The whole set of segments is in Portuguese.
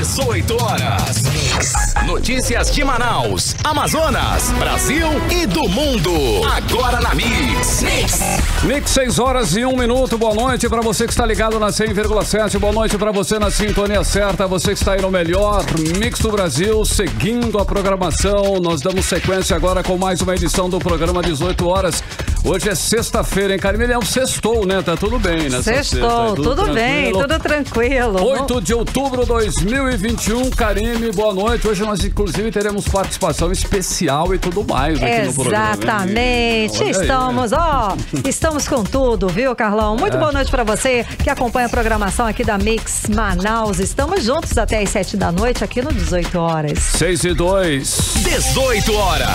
18 horas. Notícias de Manaus, Amazonas, Brasil e do mundo. Agora na Mix. Mix 6 horas e 1 minuto. Boa noite para você que está ligado na 100,7. Boa noite para você na sintonia certa. Você que está aí no melhor Mix do Brasil. Seguindo a programação, nós damos sequência agora com mais uma edição do programa 18 horas. Hoje é sexta-feira, hein, Carmen? É um sextou, né? Tá tudo bem, né? Sextou, tudo bem, tudo tranquilo. 8 de outubro de 2021, Karine, boa noite. Hoje nós, inclusive, teremos participação especial e tudo mais aqui no programa. Exatamente. Estamos com tudo, viu, Carlão? Muito boa noite pra você que acompanha a programação aqui da Mix Manaus. Estamos juntos até às 7 da noite aqui no 18 horas. 6 e 2. 18 horas.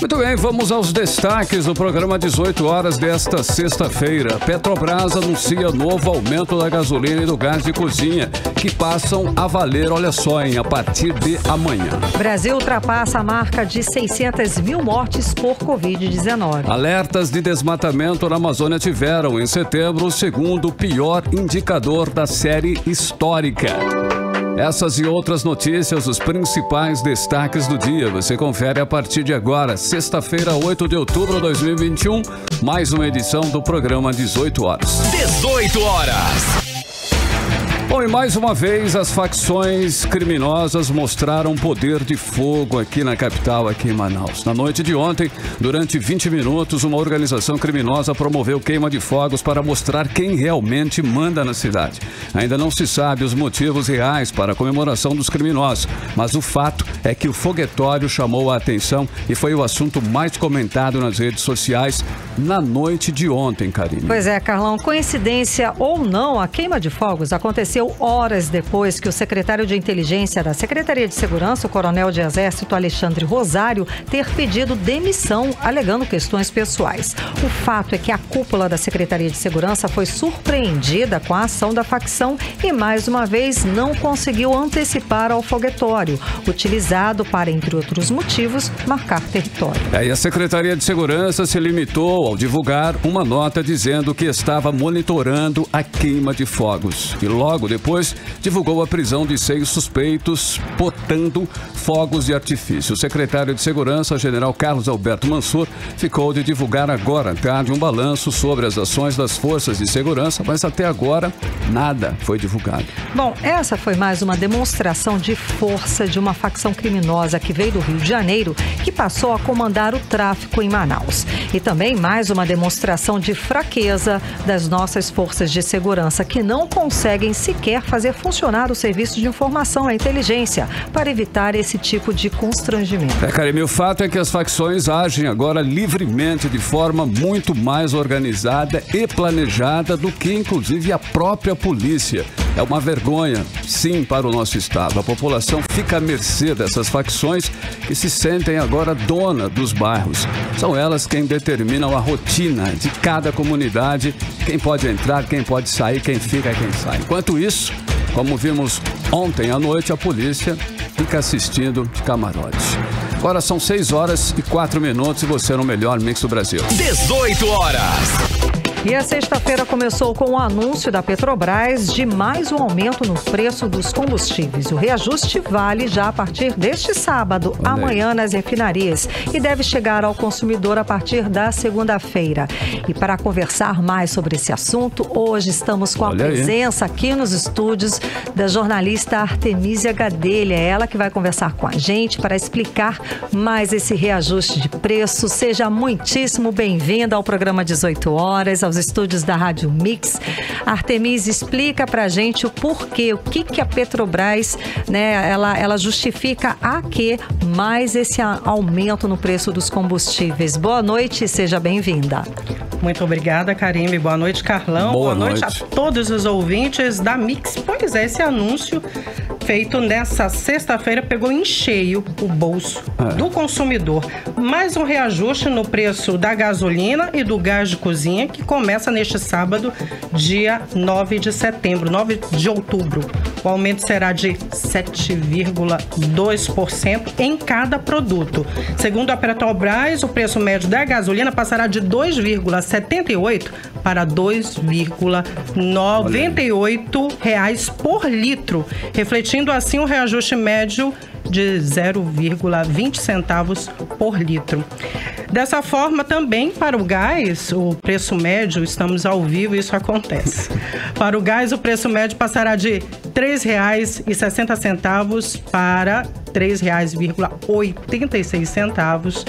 Muito bem, vamos aos destaques do programa 18 horas desta sexta-feira. Petrobras anuncia novo aumento da gasolina e do gás de cozinha, que passam a valer, olha só, a partir de amanhã. Brasil ultrapassa a marca de 600 mil mortes por Covid-19. Alertas de desmatamento na Amazônia tiveram, em setembro, o segundo pior indicador da série histórica. Essas e outras notícias, os principais destaques do dia, você confere a partir de agora, sexta-feira, 8 de outubro de 2021, mais uma edição do programa 18 horas. 18 horas. Bom, e mais uma vez as facções criminosas mostraram poder de fogo aqui na capital, aqui em Manaus. Na noite de ontem, durante 20 minutos, uma organização criminosa promoveu queima de fogos para mostrar quem realmente manda na cidade. Ainda não se sabe os motivos reais para a comemoração dos criminosos, mas o fato é que o foguetório chamou a atenção e foi o assunto mais comentado nas redes sociais na noite de ontem, Karine. Pois é, Carlão, coincidência ou não, a queima de fogos aconteceu horas depois que o secretário de Inteligência da Secretaria de Segurança, o coronel de Exército Alexandre Rosário, ter pedido demissão, alegando questões pessoais. O fato é que a cúpula da Secretaria de Segurança foi surpreendida com a ação da facção e, mais uma vez, não conseguiu antecipar ao foguetório, utilizado para, entre outros motivos, marcar território. E a Secretaria de Segurança se limitou ao divulgar uma nota dizendo que estava monitorando a queima de fogos. E logo depois, divulgou a prisão de 6 suspeitos portando fogos de artifício. O secretário de Segurança, general Carlos Alberto Mansur, ficou de divulgar agora à tarde um balanço sobre as ações das forças de segurança, mas até agora nada foi divulgado. Bom, essa foi mais uma demonstração de força de uma facção criminosa que veio do Rio de Janeiro, que passou a comandar o tráfico em Manaus. E também mais uma demonstração de fraqueza das nossas forças de segurança, que não conseguem sequer fazer funcionar o serviço de informação, a inteligência, para evitar esse tipo de constrangimento. Karime, o fato é que as facções agem agora livremente, de forma muito mais organizada e planejada do que, inclusive, a própria polícia. É uma vergonha, sim, para o nosso estado. A população fica à mercê dessas facções que se sentem agora dona dos bairros. São elas quem determinam a rotina de cada comunidade, quem pode entrar, quem pode sair, quem fica, quem sai. Enquanto isso, como vimos ontem à noite, a polícia fica assistindo de camarote. Agora são 6 horas e 4 minutos e você no melhor Mix do Brasil. 18 horas. E a sexta-feira começou com o anúncio da Petrobras de mais um aumento no preço dos combustíveis. O reajuste vale já a partir deste sábado, amanhã nas refinarias, e deve chegar ao consumidor a partir da segunda-feira. E para conversar mais sobre esse assunto, hoje estamos com a presença aqui nos estúdios da jornalista Artemísia Gadelha. É ela que vai conversar com a gente para explicar mais esse reajuste de preço. Seja muitíssimo bem-vinda ao programa 18 horas, aos estúdios da Rádio Mix. Artemísia, explica pra gente o porquê, o que a Petrobras, né, ela justifica a que mais esse aumento no preço dos combustíveis. Boa noite e seja bem-vinda. Muito obrigada, Karine. Boa noite, Carlão. Boa noite a todos os ouvintes da Mix. Pois é, esse anúncio feito nessa sexta-feira pegou em cheio o bolso do consumidor. Mais um reajuste no preço da gasolina e do gás de cozinha, que começa neste sábado, dia 9 de setembro, 9 de outubro. o aumento será de 7,2% em cada produto. Segundo a Petrobras, o preço médio da gasolina passará de 2,78 para R$ 2,98 por litro, refletindo assim um reajuste médio de 0,20 centavos por litro. Dessa forma, também para o gás, o preço médio, estamos ao vivo, isso acontece. Para o gás, o preço médio passará de R$ 3,60 para R$ 3,86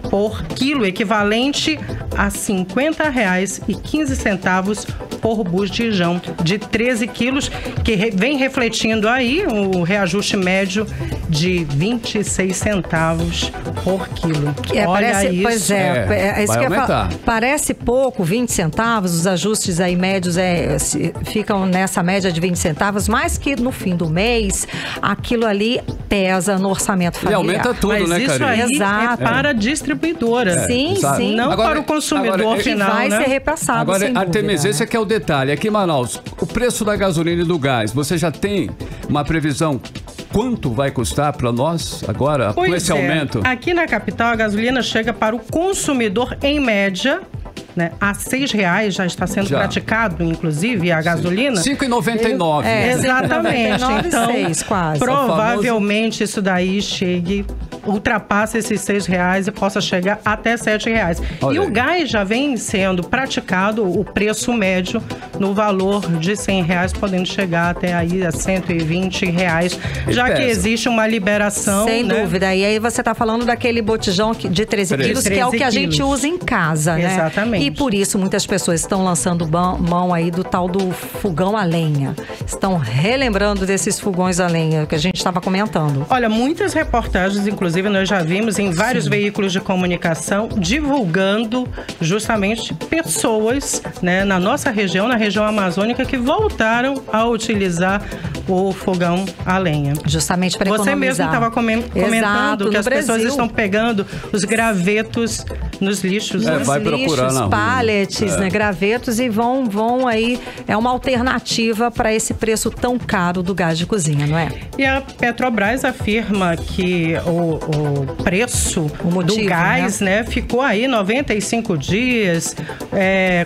por quilo, equivalente a R$ 50,15 por botijão de 13 quilos, que vem refletindo aí o reajuste médio de 26 centavos por quilo. Olha isso. Pois é isso vai que aumentar. Parece pouco, 20 centavos, os ajustes aí médios ficam nessa média de 20 centavos, mas que no fim do mês, aquilo ali pesa no orçamento familiar. E aumenta tudo, mas né, isso Karine? aí Exato. é para a distribuidora. Sim, sim. Não Agora, para o consumidor final, vai né? ser repassado, Agora, sem dúvida, Artemis, esse aqui é o detalhe. Aqui em Manaus, o preço da gasolina e do gás, você já tem uma previsão quanto vai custar para nós agora, com esse aumento? Aqui na capital, a gasolina chega para o consumidor, em média, né, a R$ 6,00 já está sendo praticado, inclusive, a gasolina. R$ 5,99. Exatamente. Então, 6, quase. Provavelmente isso daí ultrapasse esses R$ 6,00 e possa chegar até R$ 7,00. E o gás já vem sendo praticado, o preço médio, no valor de R$ 100,00, podendo chegar até aí a R$ 120,00, já que existe uma liberação. Sem dúvida. E aí você está falando daquele botijão de 13 quilos, que é o que a gente usa em casa, né? Exatamente. E por isso muitas pessoas estão lançando mão aí do tal do fogão a lenha. Estão relembrando desses fogões a lenha que a gente estava comentando. Olha, muitas reportagens, inclusive nós já vimos em vários veículos de comunicação, divulgando justamente pessoas, né, na nossa região, na região amazônica, que voltaram a utilizar o fogão a lenha. Justamente para economizar. Você mesmo estava comentando que as pessoas estão pegando os gravetos nos lixos. Vai procurar na rua. Pallets, né, gravetos, e vão aí, é uma alternativa para esse preço tão caro do gás de cozinha, não é? E a Petrobras afirma que o preço do gás, né, ficou aí 95 dias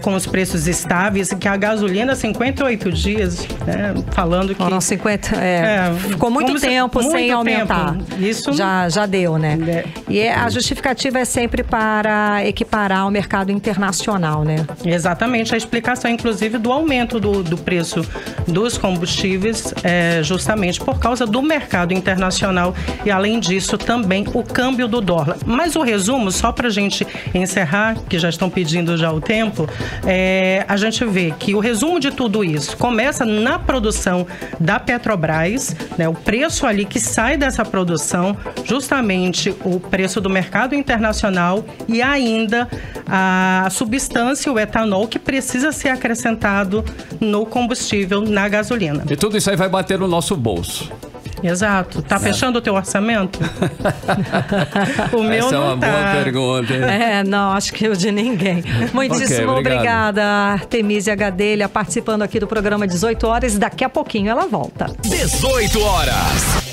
com os preços estáveis, que a gasolina 58 dias, né, falando que... Foram 50, ficou muito tempo sem aumentar. Isso já deu, né? E a justificativa é sempre para equiparar ao mercado internacional, né? Exatamente. A explicação, inclusive, do aumento do preço dos combustíveis é justamente por causa do mercado internacional e, além disso, também o câmbio do dólar. Mas o resumo, só para a gente encerrar, que já estão pedindo já o tempo, a gente vê que o resumo de tudo isso começa na produção da Petrobras, né, o preço ali que sai dessa produção, justamente o preço do mercado internacional e ainda a substância, o etanol, que precisa ser acrescentado no combustível, na gasolina. E tudo isso aí vai bater no nosso bolso. Exato. Tá fechando o teu orçamento? O meu Essa não é uma boa pergunta. Não, acho que o de ninguém. Muitíssimo obrigada, Artemisia Gadelha, participando aqui do programa 18 horas. Daqui a pouquinho ela volta. 18 horas.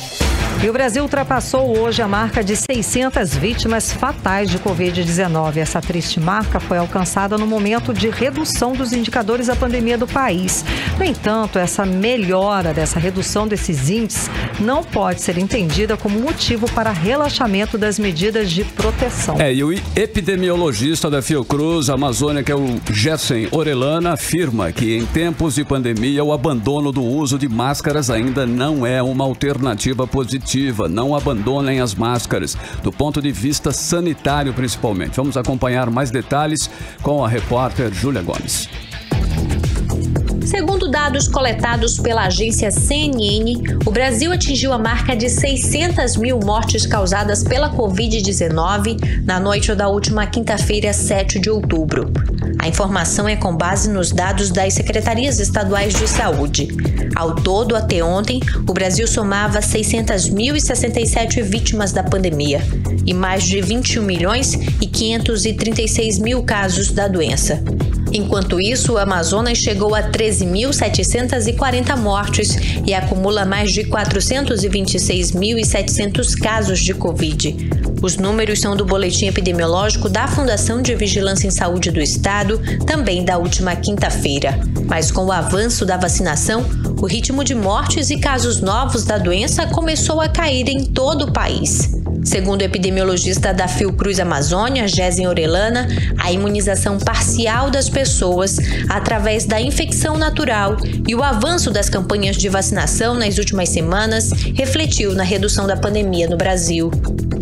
E o Brasil ultrapassou hoje a marca de 600 vítimas fatais de Covid-19. Essa triste marca foi alcançada no momento de redução dos indicadores da pandemia do país. No entanto, essa melhora dessa redução desses índices não pode ser entendida como motivo para relaxamento das medidas de proteção. E o epidemiologista da Fiocruz Amazônia, que é o Gerson Orellana, afirma que em tempos de pandemia o abandono do uso de máscaras ainda não é uma alternativa positiva. Não abandonem as máscaras, do ponto de vista sanitário principalmente. Vamos acompanhar mais detalhes com a repórter Júlia Gomes. Segundo dados coletados pela agência CNN, o Brasil atingiu a marca de 600 mil mortes causadas pela Covid-19 na noite da última quinta-feira, 7 de outubro. A informação é com base nos dados das secretarias estaduais de saúde. Ao todo, até ontem, o Brasil somava 600.067 vítimas da pandemia e mais de 21 milhões e 536 mil casos da doença. Enquanto isso, o Amazonas chegou a 13.740 mortes e acumula mais de 426.700 casos de Covid. Os números são do boletim epidemiológico da Fundação de Vigilância em Saúde do Estado, também da última quinta-feira. Mas com o avanço da vacinação, o ritmo de mortes e casos novos da doença começou a cair em todo o país. Segundo o epidemiologista da Fiocruz Amazônia, Gésen Orellana, a imunização parcial das pessoas através da infecção natural e o avanço das campanhas de vacinação nas últimas semanas refletiu na redução da pandemia no Brasil.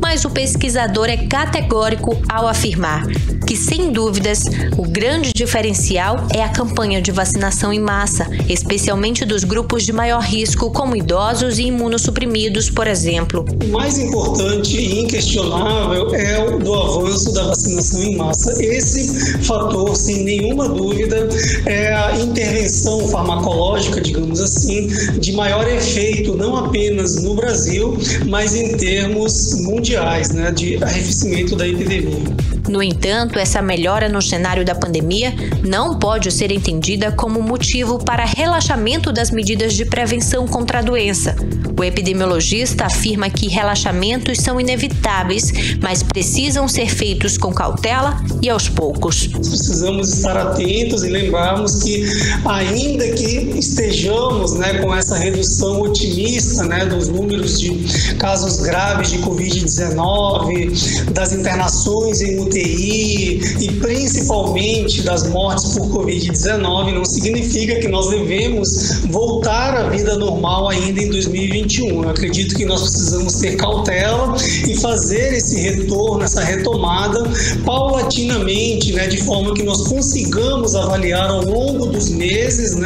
Mas o pesquisador é categórico ao afirmar que, sem dúvidas, o grande diferencial é a campanha de vacinação em massa, especialmente dos grupos de maior risco, como idosos e imunossuprimidos, por exemplo. O mais importante e inquestionável é o do avanço da vacinação em massa. Esse fator, sem nenhuma dúvida, é a intervenção farmacológica, digamos assim, de maior efeito, não apenas no Brasil, mas em termos mundiais, né, de arrefecimento da epidemia. No entanto, essa melhora no cenário da pandemia não pode ser entendida como motivo para relaxamento das medidas de prevenção contra a doença. O epidemiologista afirma que relaxamentos são inevitáveis, mas precisam ser feitos com cautela e aos poucos. Precisamos estar atentos e lembrarmos que, ainda que estejamos, com essa redução otimista, dos números de casos graves de Covid-19, das internações em UTI e principalmente das mortes por Covid-19, não significa que nós devemos voltar à vida normal ainda em 2021. Eu acredito que nós precisamos ter cautela e fazer esse retorno, essa retomada paulatinamente, de forma que nós consigamos avaliar ao longo dos meses,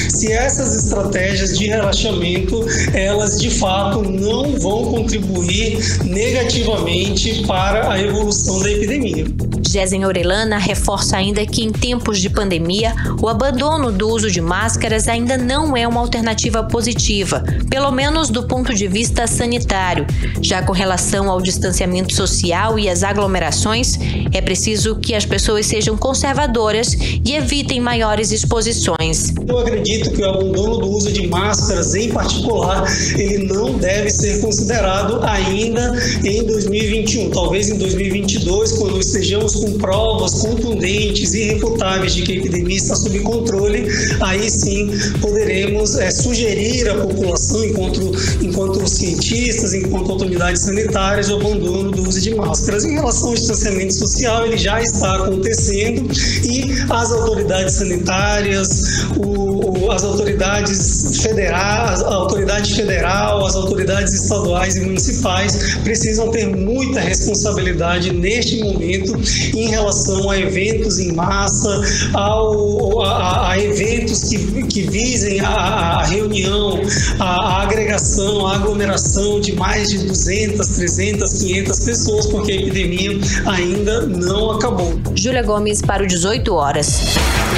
se essas estratégias de relaxamento, elas de fato não vão contribuir negativamente para a evolução da epidemia. Gésen Orellana reforça ainda que em tempos de pandemia, o abandono do uso de máscaras ainda não é uma alternativa positiva, pelo menos do ponto de vista sanitário. Já com relação ao distanciamento social e às aglomerações, é preciso que as pessoas sejam conservadoras e evitem maiores exposições. Eu acredito que o abandono do uso de máscaras, em particular, ele não deve ser considerado ainda em 2021. Talvez em 2022, quando estejamos com provas contundentes e irrefutáveis de que a epidemia está sob controle, aí sim poderemos sugerir à população, enquanto cientistas, enquanto autoridades sanitárias, o abandono do uso de máscaras. Em relação ao distanciamento social, ele já está acontecendo e as autoridades sanitárias, as autoridades federais, a autoridade federal, as autoridades estaduais e municipais precisam ter muita responsabilidade neste momento em relação a eventos em massa, a eventos que visem a reunião, a agregação, a aglomeração de mais de 200, 300, 500 pessoas, porque a epidemia ainda não acabou. Júlia Gomes para o 18 horas.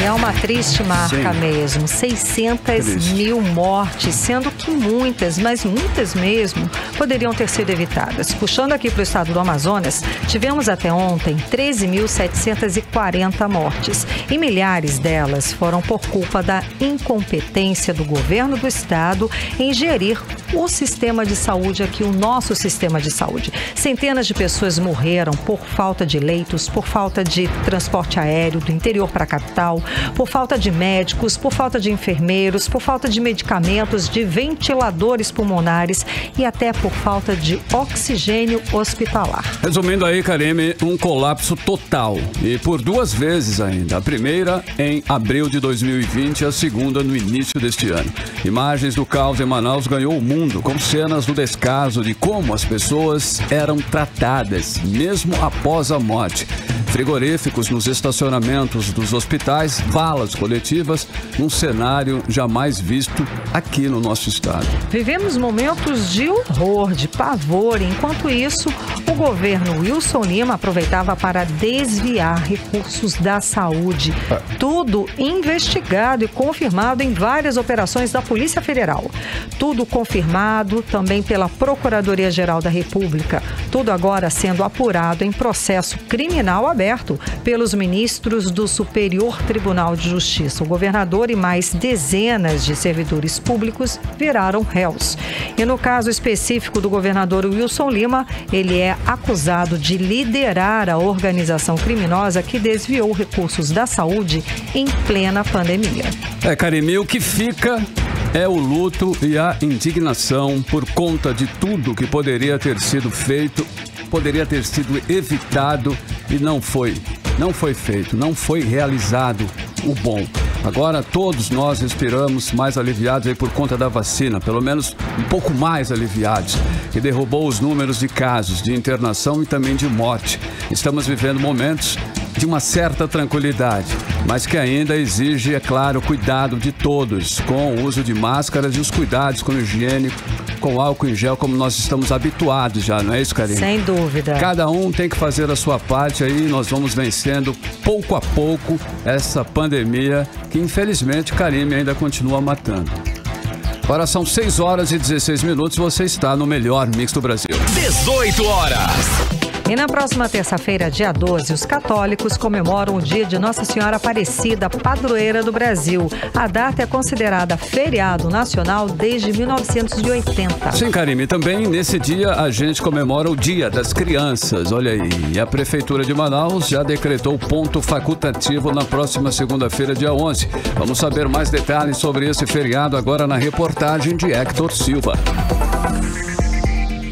E é uma triste marca mesmo, 600 mil mortes, sendo que muitas, mas muitas mesmo, poderiam ter sido evitadas. Puxando aqui para o estado do Amazonas, tivemos até ontem 13.740 mortes e milhares delas foram por culpa da incompetência do governo do estado em gerir o sistema de saúde aqui, o nosso sistema de saúde. Centenas de pessoas morreram por falta de leitos, por falta de transporte aéreo do interior para a capital, por falta de médicos, por falta de enfermeiros, por falta de medicamentos, de ventiladores pulmonares e até por falta de oxigênio hospitalar. Resumindo aí, Karime, um colapso total e por duas vezes ainda. A primeira em abril de 2020 e a segunda no início deste ano. Imagens do caos em Manaus ganhou o mundo com cenas do descaso de como as pessoas eram tratadas, mesmo após a morte. Frigoríficos nos estacionamentos dos hospitais, valas coletivas, num cenário jamais visto aqui no nosso estado. Vivemos momentos de horror, de pavor. Enquanto isso, o governo Wilson Lima aproveitava para desviar recursos da saúde. Tudo investigado e confirmado em várias operações da Polícia Federal. Tudo confirmado também pela Procuradoria-Geral da República. Tudo agora sendo apurado em processo criminal aberto pelos ministros do Superior Tribunal de Justiça. O governador e mais dezenas de servidores públicos viraram réus. E no caso específico do governador Wilson Lima, ele é acusado de liderar a organização criminosa que desviou recursos da saúde em plena pandemia. Karime, o que fica é o luto e a indignação por conta de tudo que poderia ter sido feito, poderia ter sido evitado e não foi feito, não foi realizado o bom. Agora todos nós respiramos mais aliviados aí por conta da vacina, pelo menos um pouco mais aliviados, que derrubou os números de casos, de internação e também de morte. Estamos vivendo momentos de uma certa tranquilidade, mas que ainda exige, é claro, cuidado de todos, com o uso de máscaras e os cuidados com higiene, com álcool em gel, como nós estamos habituados já, não é isso, Karime? Sem dúvida. Cada um tem que fazer a sua parte aí, nós vamos vencendo pouco a pouco essa pandemia que, infelizmente, Karime ainda continua matando. Agora são 6 horas e 16 minutos, você está no melhor mix do Brasil. 18 horas. E na próxima terça-feira, dia 12, os católicos comemoram o dia de Nossa Senhora Aparecida, padroeira do Brasil. A data é considerada feriado nacional desde 1980. Sim, Karime, também nesse dia a gente comemora o Dia das Crianças. Olha aí, e a Prefeitura de Manaus já decretou ponto facultativo na próxima segunda-feira, dia 11. Vamos saber mais detalhes sobre esse feriado agora na reportagem de Hector Silva.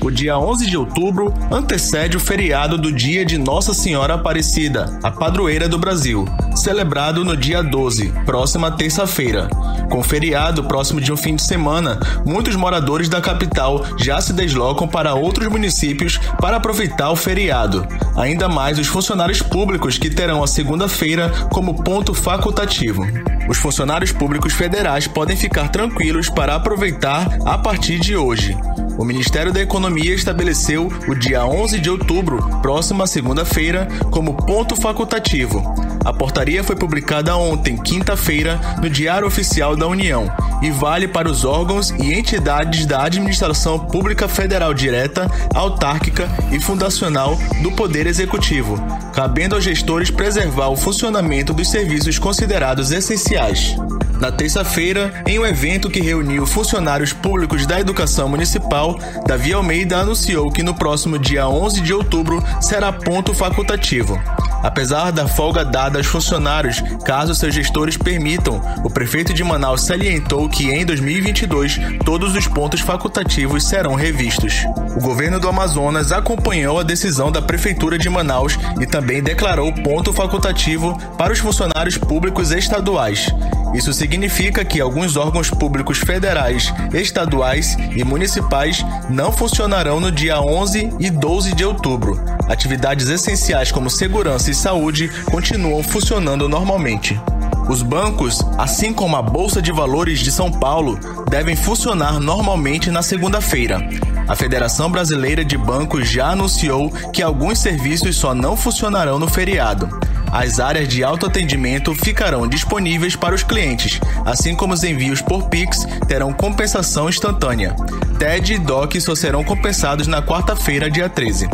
O dia 11 de outubro antecede o feriado do Dia de Nossa Senhora Aparecida, a padroeira do Brasil, celebrado no dia 12, próxima terça-feira. Com o feriado próximo de um fim de semana, muitos moradores da capital já se deslocam para outros municípios para aproveitar o feriado. Ainda mais os funcionários públicos que terão a segunda-feira como ponto facultativo. Os funcionários públicos federais podem ficar tranquilos para aproveitar a partir de hoje. O Ministério da Economia estabeleceu o dia 11 de outubro, próxima segunda-feira, como ponto facultativo. A portaria foi publicada ontem, quinta-feira, no Diário Oficial da União e vale para os órgãos e entidades da Administração Pública Federal Direta, Autárquica e Fundacional do Poder Executivo, cabendo aos gestores preservar o funcionamento dos serviços considerados essenciais. Na terça-feira, em um evento que reuniu funcionários públicos da educação municipal, Davi Almeida anunciou que no próximo dia 11 de outubro será ponto facultativo. Apesar da folga dada aos funcionários, caso seus gestores permitam, o prefeito de Manaus salientou que em 2022 todos os pontos facultativos serão revistos. O governo do Amazonas acompanhou a decisão da prefeitura de Manaus e também declarou ponto facultativo para os funcionários públicos estaduais. Isso significa que alguns órgãos públicos federais, estaduais e municipais não funcionarão no dia 11 e 12 de outubro. Atividades essenciais como segurança e saúde continuam funcionando normalmente. Os bancos, assim como a Bolsa de Valores de São Paulo, devem funcionar normalmente na segunda-feira. A Federação Brasileira de Bancos já anunciou que alguns serviços só não funcionarão no feriado. As áreas de autoatendimento ficarão disponíveis para os clientes, assim como os envios por Pix terão compensação instantânea. TED e DOC só serão compensados na quarta-feira, dia 13.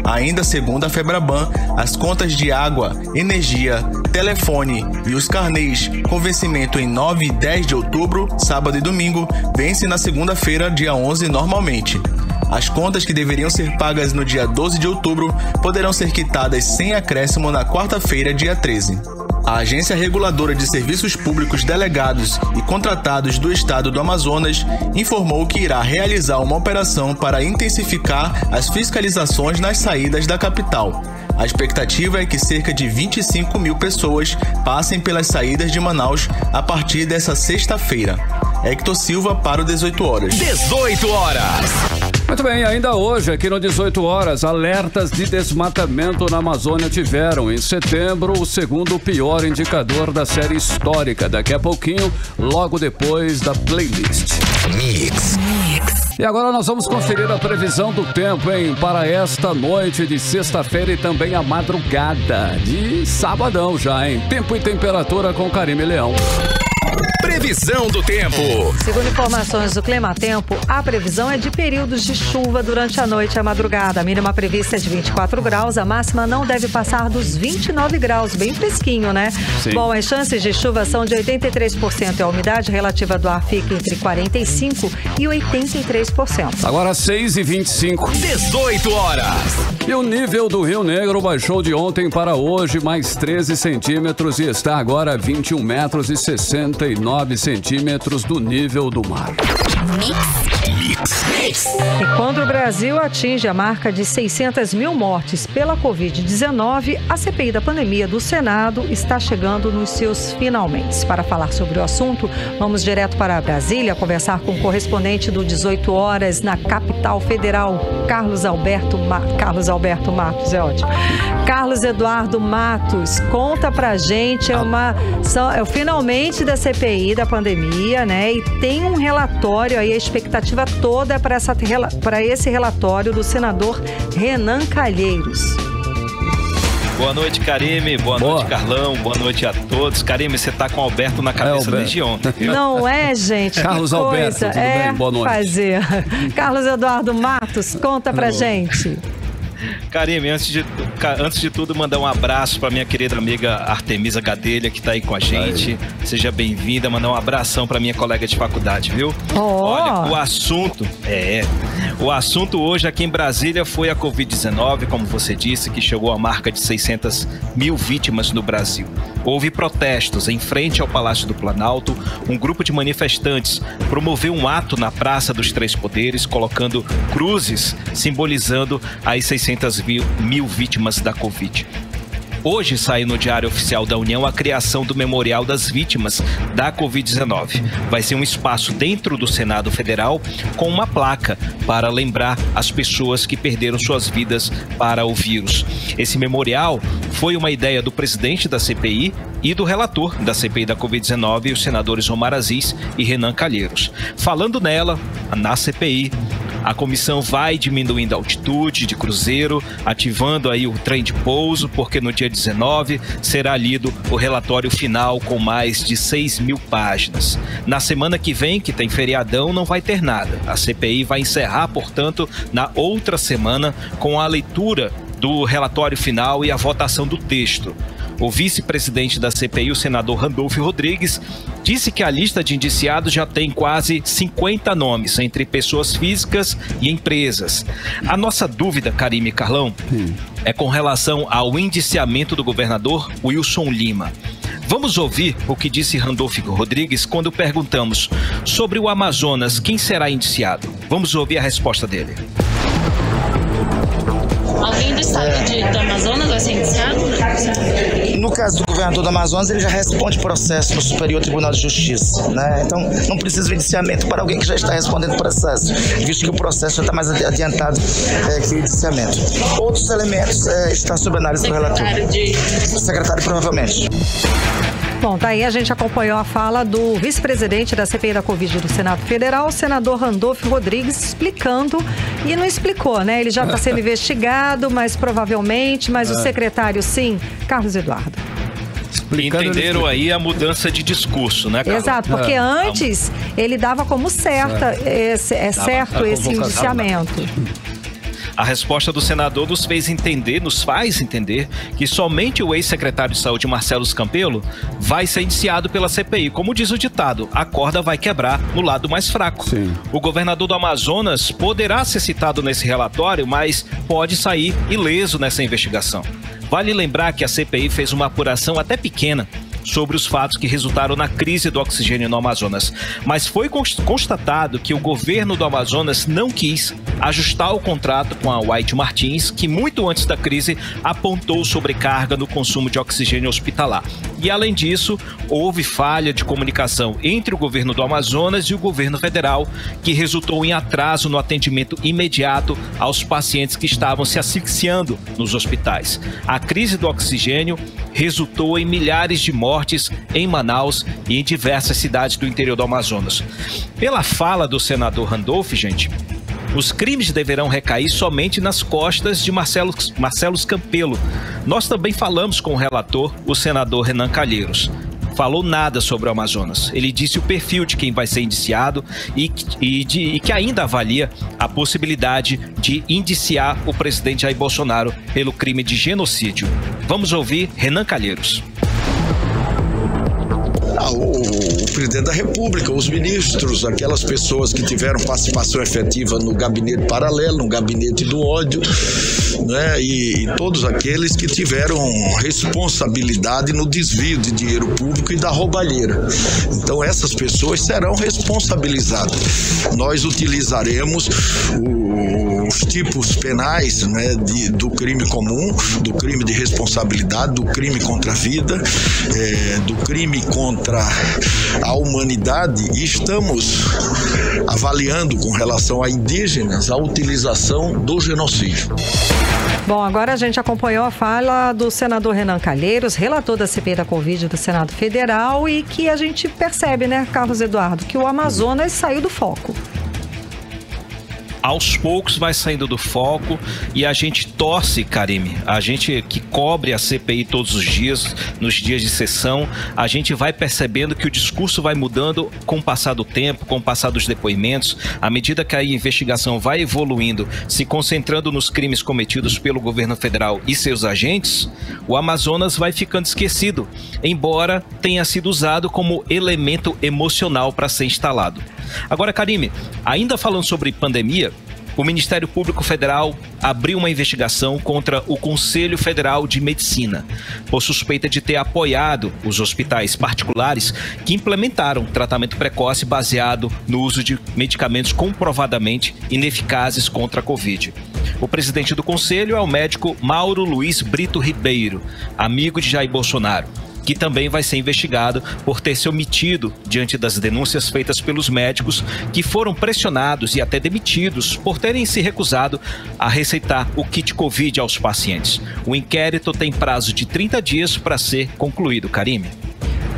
Ainda segundo a Febraban, as contas de água, energia, telefone e os carnês com vencimento em 9 e 10 de outubro, sábado e domingo, vencem na segunda-feira, dia 11, normalmente. As contas que deveriam ser pagas no dia 12 de outubro poderão ser quitadas sem acréscimo na quarta-feira, dia 13. A Agência Reguladora de Serviços Públicos Delegados e Contratados do Estado do Amazonas informou que irá realizar uma operação para intensificar as fiscalizações nas saídas da capital. A expectativa é que cerca de 25 mil pessoas passem pelas saídas de Manaus a partir dessa sexta-feira. Hector Silva para o 18 horas. 18 horas. Muito bem, ainda hoje, aqui no 18 horas, alertas de desmatamento na Amazônia tiveram, em setembro, o segundo pior indicador da série histórica. Daqui a pouquinho, logo depois da playlist. Mix. E agora nós vamos conferir a previsão do tempo, hein? Para esta noite de sexta-feira e também a madrugada de sabadão já, hein? Tempo e temperatura com Karime Leão. Previsão do tempo. Segundo informações do Climatempo, a previsão é de períodos de chuva durante a noite e a madrugada. A mínima prevista é de 24 graus, a máxima não deve passar dos 29 graus, bem fresquinho, né? Sim. Bom, as chances de chuva são de 83% e a umidade relativa do ar fica entre 45% e 83%. Agora 6h25. 18 horas. E o nível do Rio Negro baixou de ontem para hoje mais 13 centímetros e está agora a 21 metros e 69 centímetros do nível do mar. E quando o Brasil atinge a marca de 600 mil mortes pela Covid-19, a CPI da pandemia do Senado está chegando nos seus finalmente. Para falar sobre o assunto, vamos direto para Brasília conversar com o correspondente do 18 horas na capital federal, Carlos Alberto Matos, é ótimo. Carlos Eduardo Matos, conta pra gente, é o finalmente da CPI da pandemia, né? E tem um relatório aí, a expectativa toda é para esse relatório do senador Renan Calheiros. Boa noite, Karime. Boa noite, Carlão. Boa noite a todos. Karime, você tá com o Alberto na cabeça desde ontem. Viu? Não é, gente? Carlos Alberto, tudo bem? Boa noite. Fazer. Carlos Eduardo Matos, conta pra gente. Karime, antes de tudo, mandar um abraço para minha querida amiga Artemisa Gadelha, que tá aí com a gente. Seja bem-vinda, mandar um abração para minha colega de faculdade, viu? Olha, o assunto hoje aqui em Brasília foi a Covid-19, como você disse, que chegou à marca de 600 mil vítimas no Brasil. Houve protestos em frente ao Palácio do Planalto. Um grupo de manifestantes promoveu um ato na Praça dos Três Poderes, colocando cruzes simbolizando as 600 mil vítimas da Covid. Hoje sai no Diário Oficial da União a criação do Memorial das Vítimas da Covid-19. Vai ser um espaço dentro do Senado Federal com uma placa para lembrar as pessoas que perderam suas vidas para o vírus. Esse memorial foi uma ideia do presidente da CPI e do relator da CPI da Covid-19, os senadores Omar Aziz e Renan Calheiros. Falando nela, na CPI, a comissão vai diminuindo a altitude de cruzeiro, ativando aí o trem de pouso, porque no dia 19 será lido o relatório final com mais de 6 mil páginas. Na semana que vem, que tem feriadão, não vai ter nada. A CPI vai encerrar, portanto, na outra semana com a leitura do relatório final e a votação do texto. O vice-presidente da CPI, o senador Randolfo Rodrigues, disse que a lista de indiciados já tem quase 50 nomes, entre pessoas físicas e empresas. A nossa dúvida, Karime e Carlão, é com relação ao indiciamento do governador Wilson Lima. Vamos ouvir o que disse Randolfo Rodrigues quando perguntamos sobre o Amazonas, quem será indiciado? Vamos ouvir a resposta dele. Alguém do estado do Amazonas vai ser indiciado? No caso do governador do Amazonas, ele já responde processo no Superior Tribunal de Justiça, né? Então, não precisa de indiciamento para alguém que já está respondendo processo, visto que o processo já está mais adiantado que o indiciamento. Outros elementos estão sob análise do relator. O secretário, provavelmente. Bom, daí a gente acompanhou a fala do vice-presidente da CPI da Covid do Senado Federal, o senador Randolfo Rodrigues, explicando, e não explicou, né? Ele já está sendo investigado, mas provavelmente, mas o secretário sim, Carlos Eduardo. Entenderam aí a mudança de discurso, né, Carlos? Exato, porque antes ele dava como certo esse indiciamento. A resposta do senador nos faz entender que somente o ex-secretário de Saúde, Marcelo Campelo, vai ser indiciado pela CPI. Como diz o ditado, a corda vai quebrar no lado mais fraco. Sim. O governador do Amazonas poderá ser citado nesse relatório, mas pode sair ileso nessa investigação. Vale lembrar que a CPI fez uma apuração até pequena sobre os fatos que resultaram na crise do oxigênio no Amazonas. Mas foi constatado que o governo do Amazonas não quis ajustar o contrato com a White Martins, que muito antes da crise apontou sobrecarga no consumo de oxigênio hospitalar. E além disso, houve falha de comunicação entre o governo do Amazonas e o governo federal, que resultou em atraso no atendimento imediato aos pacientes que estavam se asfixiando nos hospitais. A crise do oxigênio resultou em milhares de mortes em Manaus e em diversas cidades do interior do Amazonas. Pela fala do senador Randolfo, gente, os crimes deverão recair somente nas costas de Marcelo Campelo. Nós também falamos com o relator, o senador Renan Calheiros. falou nada sobre o Amazonas. Ele disse o perfil de quem vai ser indiciado e que ainda avalia a possibilidade de indiciar o presidente Jair Bolsonaro pelo crime de genocídio. Vamos ouvir Renan Calheiros. O presidente da República, os ministros, aquelas pessoas que tiveram participação efetiva no gabinete paralelo, no gabinete do ódio, né? E todos aqueles que tiveram responsabilidade no desvio de dinheiro público e da roubalheira. Então essas pessoas serão responsabilizadas. Nós utilizaremos os tipos penais, né, do crime comum, do crime de responsabilidade, do crime contra a vida, do crime contra a humanidade, e estamos avaliando com relação a indígenas a utilização do genocídio. Bom, agora a gente acompanhou a fala do senador Renan Calheiros, relator da CPI da Covid do Senado Federal, e que a gente percebe, né, Carlos Eduardo, que o Amazonas saiu do foco. Aos poucos vai saindo do foco e a gente torce, Karime, a gente que cobre a CPI todos os dias, nos dias de sessão, a gente vai percebendo que o discurso vai mudando com o passar do tempo, com o passar dos depoimentos, à medida que a investigação vai evoluindo, se concentrando nos crimes cometidos pelo governo federal e seus agentes, o Amazonas vai ficando esquecido, embora tenha sido usado como elemento emocional para ser instalado. Agora, Karime, ainda falando sobre pandemia, o Ministério Público Federal abriu uma investigação contra o Conselho Federal de Medicina, por suspeita de ter apoiado os hospitais particulares que implementaram tratamento precoce baseado no uso de medicamentos comprovadamente ineficazes contra a Covid. O presidente do Conselho é o médico Mauro Luiz Brito Ribeiro, amigo de Jair Bolsonaro, que também vai ser investigado por ter se omitido diante das denúncias feitas pelos médicos que foram pressionados e até demitidos por terem se recusado a receitar o kit Covid aos pacientes. O inquérito tem prazo de 30 dias para ser concluído, Karime.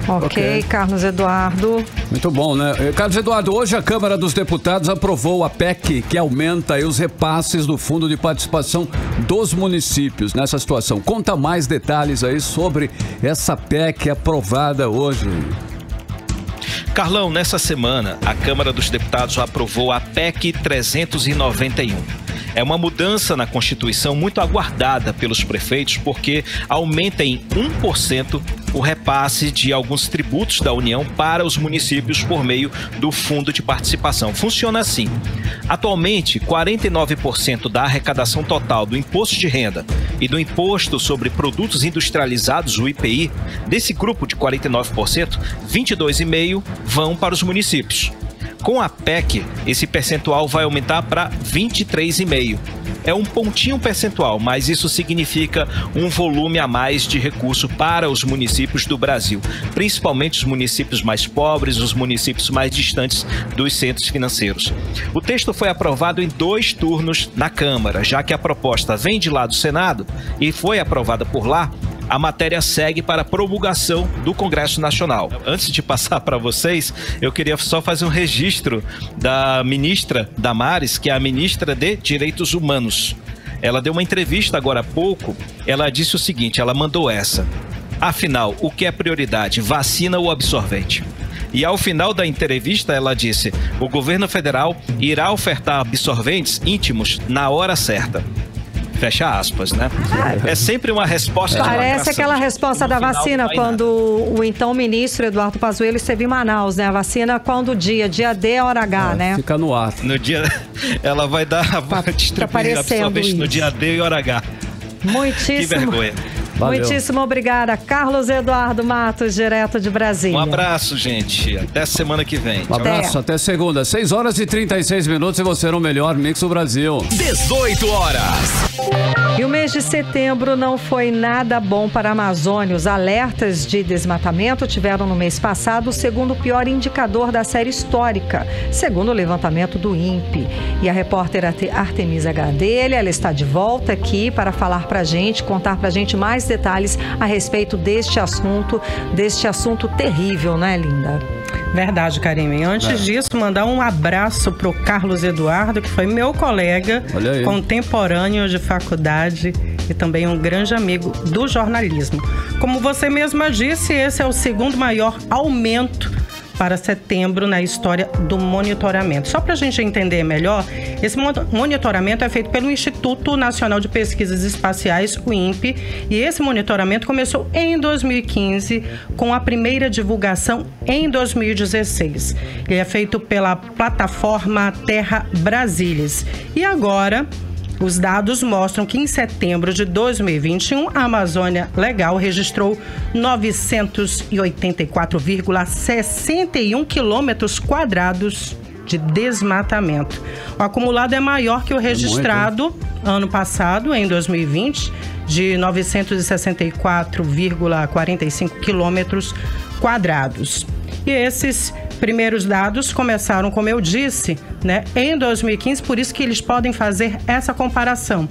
Ok, Carlos Eduardo. Muito bom, né? Carlos Eduardo, hoje a Câmara dos Deputados aprovou a PEC que aumenta aí os repasses do Fundo de Participação dos municípios nessa situação. Conta mais detalhes aí sobre essa PEC aprovada hoje. Carlão, nessa semana, a Câmara dos Deputados aprovou a PEC 391. É uma mudança na Constituição muito aguardada pelos prefeitos, porque aumenta em 1% o repasse de alguns tributos da União para os municípios por meio do Fundo de Participação. Funciona assim. Atualmente, 49% da arrecadação total do Imposto de Renda e do Imposto sobre Produtos Industrializados, o IPI, desse grupo de 49%, 22,5% vão para os municípios. Com a PEC, esse percentual vai aumentar para 23,5%. É um pontinho percentual, mas isso significa um volume a mais de recurso para os municípios do Brasil, principalmente os municípios mais pobres, os municípios mais distantes dos centros financeiros. O texto foi aprovado em 2 turnos na Câmara, já que a proposta vem de lá do Senado e foi aprovada por lá. A matéria segue para a promulgação do Congresso Nacional. Antes de passar para vocês, eu queria só fazer um registro da ministra Damares, que é a ministra de Direitos Humanos. Ela deu uma entrevista agora há pouco, ela disse o seguinte, ela mandou essa: afinal, o que é prioridade, vacina ou absorvente? E ao final da entrevista ela disse, o governo federal irá ofertar absorventes íntimos na hora certa. Fecha aspas, né? É sempre uma resposta de Parece aquela resposta da vacina quando o então ministro Eduardo Pazuello esteve em Manaus, né? A vacina quando dia D, hora H, né? Fica no ar. No dia, ela vai distribuir absorvente no dia D e hora H. Muitíssimo. Que vergonha. Valeu. Muitíssimo obrigada, Carlos Eduardo Matos, direto de Brasília. Um abraço, gente. Até semana que vem. Um abraço, até segunda. 6h36 e você no melhor Mix do Brasil. 18 horas. E o mês de setembro não foi nada bom para a Amazônia. Os alertas de desmatamento tiveram no mês passado o segundo pior indicador da série histórica, segundo o levantamento do INPE. E a repórter Artemisa Gadelha, ela está de volta aqui para falar pra gente, contar pra gente mais detalhes a respeito deste assunto terrível, né, linda? Verdade, Karime. Antes disso, mandar um abraço pro Carlos Eduardo, que foi meu colega, contemporâneo de faculdade. e também um grande amigo do jornalismo. Como você mesma disse, esse é o segundo maior aumento para setembro na história do monitoramento. Só para a gente entender melhor, esse monitoramento é feito pelo Instituto Nacional de Pesquisas Espaciais, o INPE, e esse monitoramento começou em 2015, com a primeira divulgação em 2016. Ele é feito pela plataforma Terra Brasilis. E agora, os dados mostram que em setembro de 2021, a Amazônia Legal registrou 984,61 quilômetros quadrados de desmatamento. O acumulado é maior que o registrado ano passado, em 2020, de 964,45 quilômetros quadrados. E esses primeiros dados começaram, como eu disse, em 2015, por isso que eles podem fazer essa comparação.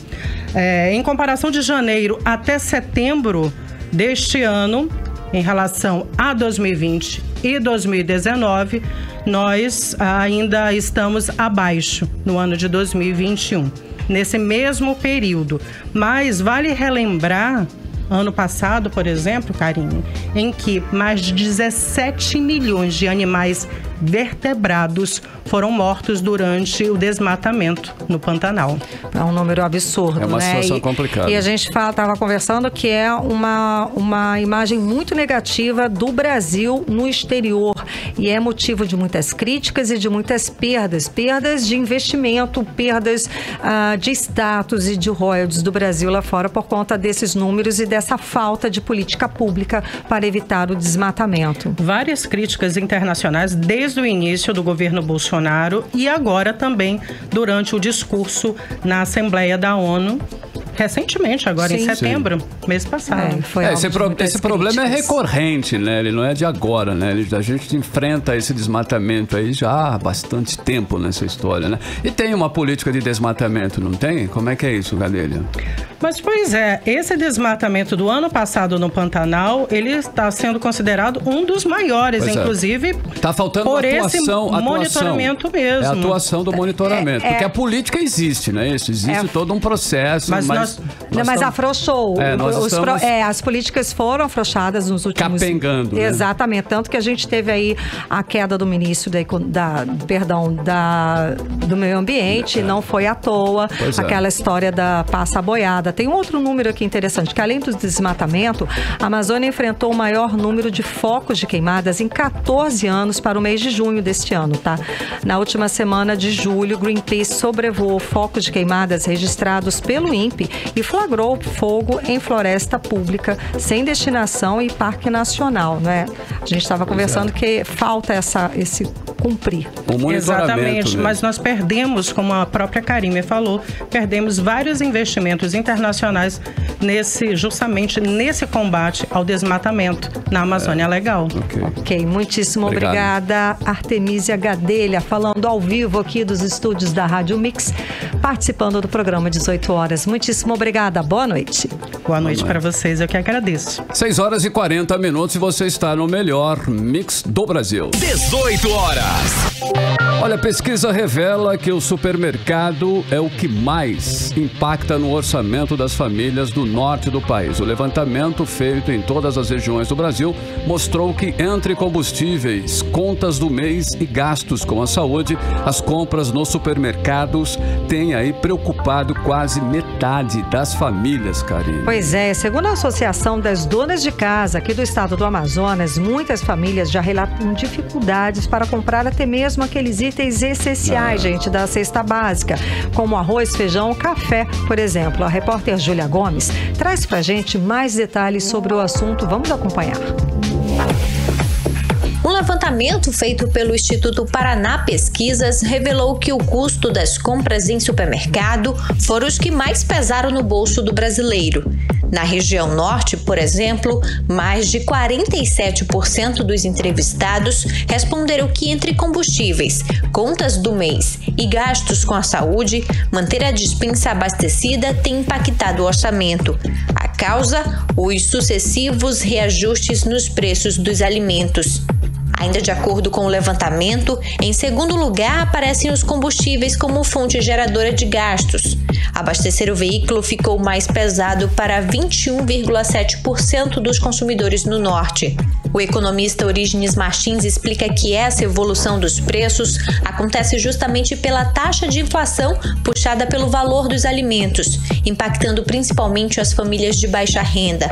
Em comparação de janeiro até setembro deste ano, em relação a 2020 e 2019, nós ainda estamos abaixo no ano de 2021, nesse mesmo período. Mas vale relembrar, ano passado, por exemplo, Karine, em que mais de 17 milhões de animais vertebrados foram mortos durante o desmatamento no Pantanal. É um número absurdo, É uma situação complicada. E a gente estava conversando que é uma imagem muito negativa do Brasil no exterior. E é motivo de muitas críticas e de muitas perdas. Perdas de investimento, perdas de status e de royalties do Brasil lá fora por conta desses números e dessa falta de política pública para evitar o desmatamento. Várias críticas internacionais desde o início do governo Bolsonaro e agora também durante o discurso na Assembleia da ONU, recentemente, agora em setembro, mês passado. Esse problema é recorrente, né? Ele não é de agora, né? A gente enfrenta esse desmatamento aí já há bastante tempo nessa história, né? E tem uma política de desmatamento, não tem? Como é que é isso, Gadelha? Mas, pois é, esse desmatamento do ano passado no Pantanal, ele está sendo considerado um dos maiores, inclusive, tá faltando por atuação, esse monitoramento mesmo. É a atuação do monitoramento, porque a política existe, né? Existe todo um processo, mas afrouxou. As políticas foram afrouxadas nos últimos... Capengando, né? Exatamente. Tanto que a gente teve aí a queda do ministro do meio ambiente, não foi à toa. Aquela história da passa boiada. Tem um outro número aqui interessante, que além do desmatamento, a Amazônia enfrentou o maior número de focos de queimadas em 14 anos para o mês de junho deste ano, tá? Na última semana de julho, Greenpeace sobrevoou focos de queimadas registrados pelo INPE e flagrou fogo em floresta pública, sem destinação e parque nacional, né? A gente estava conversando que falta esse cumprir. Exatamente, mas nós perdemos, como a própria Karime falou, perdemos vários investimentos internacionais justamente nesse combate ao desmatamento na Amazônia Legal. Ok, muitíssimo obrigada, Artemísia Gadelha, falando ao vivo aqui dos estúdios da Rádio Mix, participando do programa 18 horas. Muitíssimo obrigada, boa noite. Boa noite para vocês, eu que agradeço. 6h40 e você está no melhor Mix do Brasil. 18 horas. Olha, a pesquisa revela que o supermercado é o que mais impacta no orçamento das famílias do norte do país. O levantamento feito em todas as regiões do Brasil mostrou que entre combustíveis, contas do mês e gastos com a saúde, as compras nos supermercados têm aí preocupado quase metade das famílias, Karine. Pois é, segundo a Associação das Donas de Casa aqui do estado do Amazonas, muitas famílias já relatam dificuldades para comprar até mesmo aqueles itens essenciais, gente, da cesta básica, como arroz, feijão, café, por exemplo. A repórter Júlia Gomes traz pra gente mais detalhes sobre o assunto. Vamos acompanhar. Um levantamento feito pelo Instituto Paraná Pesquisas revelou que o custo das compras em supermercado foram os que mais pesaram no bolso do brasileiro. Na região norte, por exemplo, mais de 47% dos entrevistados responderam que entre combustíveis, contas do mês e gastos com a saúde, manter a despensa abastecida tem impactado o orçamento. A causa? Os sucessivos reajustes nos preços dos alimentos. Ainda de acordo com o levantamento, em segundo lugar aparecem os combustíveis como fonte geradora de gastos. Abastecer o veículo ficou mais pesado para 21,7% dos consumidores no norte. O economista Orígenes Martins explica que essa evolução dos preços acontece justamente pela taxa de inflação puxada pelo valor dos alimentos, impactando principalmente as famílias de baixa renda.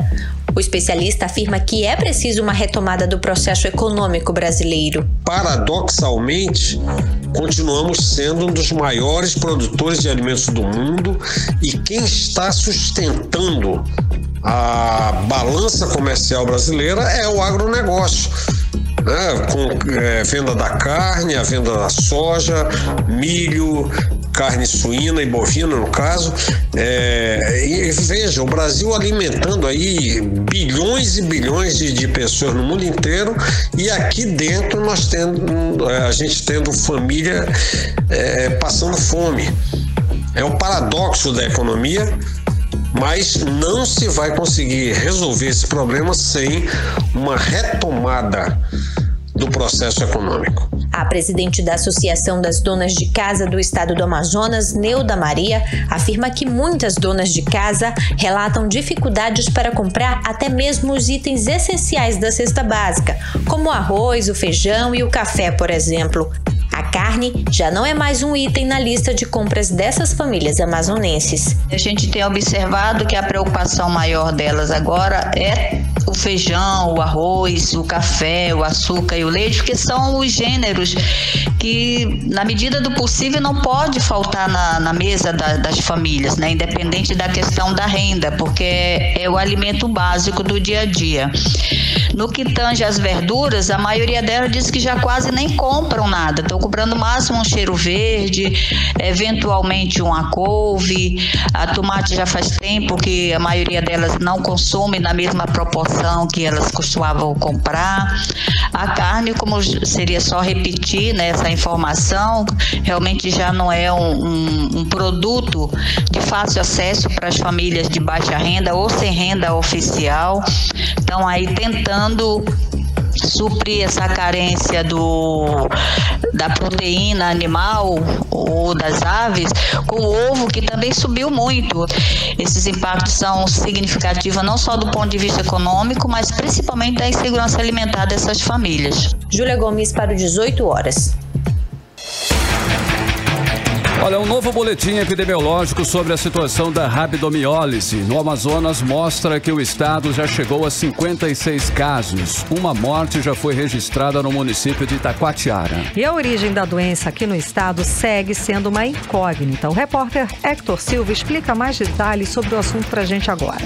O especialista afirma que é preciso uma retomada do processo econômico brasileiro. Paradoxalmente, continuamos sendo um dos maiores produtores de alimentos do mundo e quem está sustentando a balança comercial brasileira é o agronegócio, né? Com venda da carne, a venda da soja, milho, carne suína e bovina, no caso. E veja, o Brasil alimentando aí bilhões e bilhões de pessoas no mundo inteiro e aqui dentro a gente tendo família passando fome. É um paradoxo da economia, mas não se vai conseguir resolver esse problema sem uma retomada do processo econômico. A presidente da Associação das Donas de Casa do Estado do Amazonas, Neuda Maria, afirma que muitas donas de casa relatam dificuldades para comprar até mesmo os itens essenciais da cesta básica, como o arroz, o feijão e o café, por exemplo. A carne já não é mais um item na lista de compras dessas famílias amazonenses. A gente tem observado que a preocupação maior delas agora é o feijão, o arroz, o café, o açúcar e o leite, que são os gêneros que, na medida do possível, não pode faltar na mesa das famílias, né? Independente da questão da renda, porque é o alimento básico do dia a dia. No que tange às verduras, a maioria delas diz que já quase nem compram nada. Estão comprando no máximo um cheiro verde, eventualmente uma couve. A tomate já faz tempo que a maioria delas não consome na mesma proporção que elas costumavam comprar. A carne, como seria só repetir, né, essa informação, realmente já não é um produto de fácil acesso para as famílias de baixa renda ou sem renda oficial. Então aí tentando suprir essa carência da proteína animal ou das aves com o ovo, que também subiu muito. Esses impactos são significativos não só do ponto de vista econômico, mas principalmente da insegurança alimentar dessas famílias. Júlia Gomes para o 18 horas. Olha, um novo boletim epidemiológico sobre a situação da rabdomiólise no Amazonas mostra que o estado já chegou a 56 casos. Uma morte já foi registrada no município de Itacoatiara. E a origem da doença aqui no estado segue sendo uma incógnita. O repórter Hector Silva explica mais detalhes sobre o assunto pra gente agora.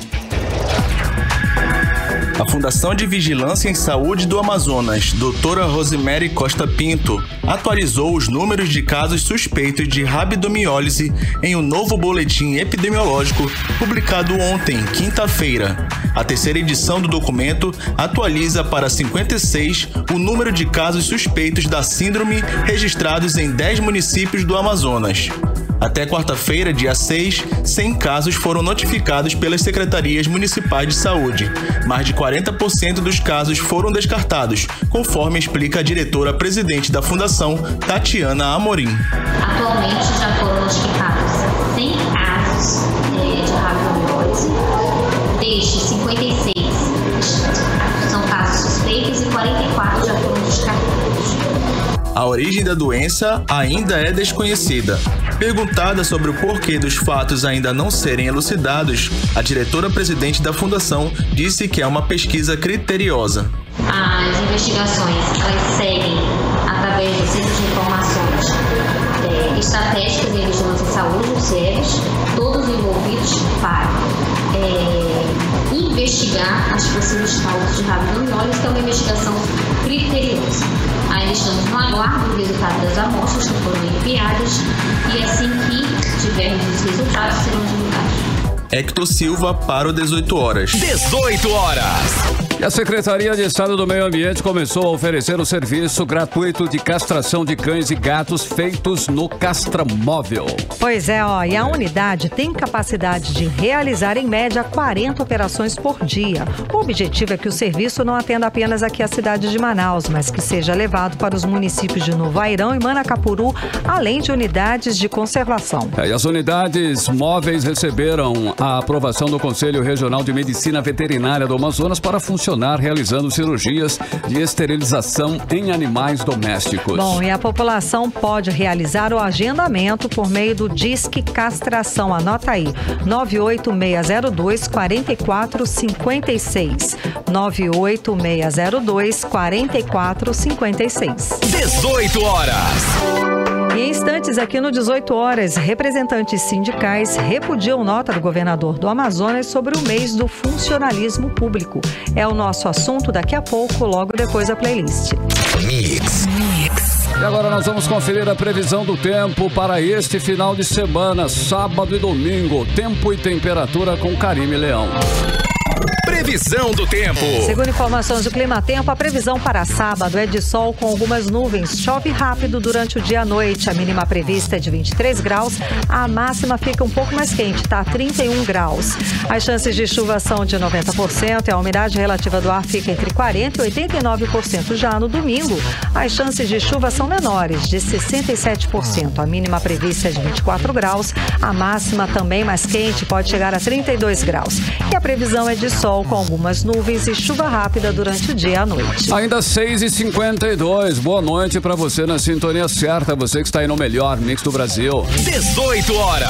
A Fundação de Vigilância em Saúde do Amazonas, doutora Rosemary Costa Pinto, atualizou os números de casos suspeitos de rabdomiólise em um novo boletim epidemiológico publicado ontem, quinta-feira. A terceira edição do documento atualiza para 56 o número de casos suspeitos da síndrome registrados em 10 municípios do Amazonas. Até quarta-feira, dia 6, 100 casos foram notificados pelas secretarias municipais de saúde. Mais de 40% dos casos foram descartados, conforme explica a diretora-presidente da Fundação, Tatiana Amorim. Atualmente já foram notificados 100 casos de rabdomiólise, destes 56 são casos suspeitos e 44 já foram descartados. A origem da doença ainda é desconhecida. Perguntada sobre o porquê dos fatos ainda não serem elucidados, a diretora-presidente da Fundação disse que é uma pesquisa criteriosa. As investigações elas seguem através do Centro de Informações Estratégicas em Vigilância em Saúde, o CEVES, todos envolvidos para investigar as possíveis causas de rabdomiólise, que é uma investigação criteriosa. Ainda estamos no aguardo do resultado das amostras que foram enviadas e assim que tivermos os resultados serão divulgados. Hector Silva para o 18 horas. 18 horas. E a Secretaria de Estado do Meio Ambiente começou a oferecer o serviço gratuito de castração de cães e gatos feitos no castramóvel. Pois é, e a unidade tem capacidade de realizar em média 40 operações por dia. O objetivo é que o serviço não atenda apenas aqui à cidade de Manaus, mas que seja levado para os municípios de Novo Airão e Manacapuru, além de unidades de conservação. E as unidades móveis receberam a aprovação do Conselho Regional de Medicina Veterinária do Amazonas para funcionar realizando cirurgias de esterilização em animais domésticos. Bom, e a população pode realizar o agendamento por meio do Disque Castração. Anota aí, 98602-4456. 98602-4456. 18 horas. Em instantes, aqui no 18 horas, representantes sindicais repudiam nota do governador do Amazonas sobre o mês do funcionalismo público. É o nosso assunto daqui a pouco, logo depois da playlist. Mix. E agora nós vamos conferir a previsão do tempo para este final de semana, sábado e domingo. Tempo e temperatura com Karime Leão. Previsão do tempo. Segundo informações do Climatempo, a previsão para sábado é de sol com algumas nuvens. Chove rápido durante o dia e a noite. A mínima prevista é de 23 graus. A máxima fica um pouco mais quente, tá? 31 graus. As chances de chuva são de 90% e a umidade relativa do ar fica entre 40% e 89%. Já no domingo, as chances de chuva são menores, de 67%. A mínima prevista é de 24 graus. A máxima também mais quente, pode chegar a 32 graus. E a previsão é de sol com algumas nuvens e chuva rápida durante o dia e a noite. Ainda 6h52. Boa noite para você na sintonia certa. Você que está aí no melhor mix do Brasil. 18 horas.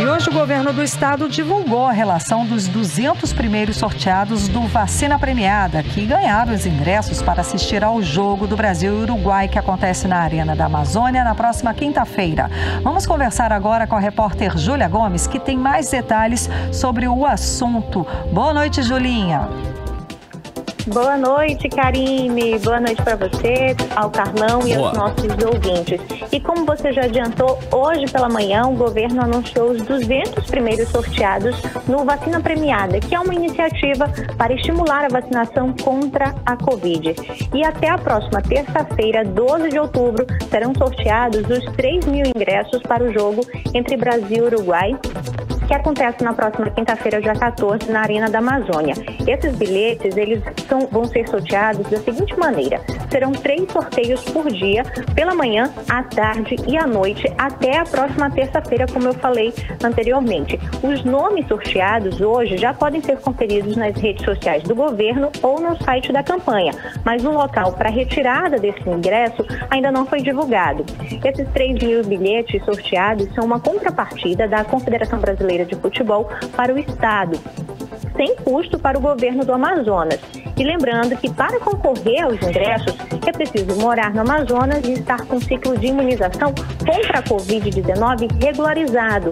E hoje o governo do estado divulgou a relação dos 200 primeiros sorteados do Vacina Premiada, que ganharam os ingressos para assistir ao jogo do Brasil e Uruguai, que acontece na Arena da Amazônia na próxima quinta-feira. Vamos conversar agora com a repórter Júlia Gomes, que tem mais detalhes sobre o assunto. Boa noite, Julinha. Boa noite, Karime. Boa noite para você, ao Carlão e aos nossos ouvintes. E como você já adiantou, hoje pela manhã o governo anunciou os 200 primeiros sorteados no Vacina Premiada, que é uma iniciativa para estimular a vacinação contra a Covid. E até a próxima terça-feira, 12 de outubro, serão sorteados os 3 mil ingressos para o jogo entre Brasil e Uruguai, que acontece na próxima quinta-feira, dia 14, na Arena da Amazônia. Esses bilhetes, eles vão ser sorteados da seguinte maneira: serão 3 sorteios por dia, pela manhã, à tarde e à noite, até a próxima terça-feira, como eu falei anteriormente. Os nomes sorteados hoje já podem ser conferidos nas redes sociais do governo ou no site da campanha, mas o local para retirada desse ingresso ainda não foi divulgado. Esses 3 mil bilhetes sorteados são uma contrapartida da Confederação Brasileira de Futebol para o Estado, sem custo para o governo do Amazonas. E lembrando que para concorrer aos ingressos é preciso morar no Amazonas e estar com ciclo de imunização contra a Covid-19 regularizado.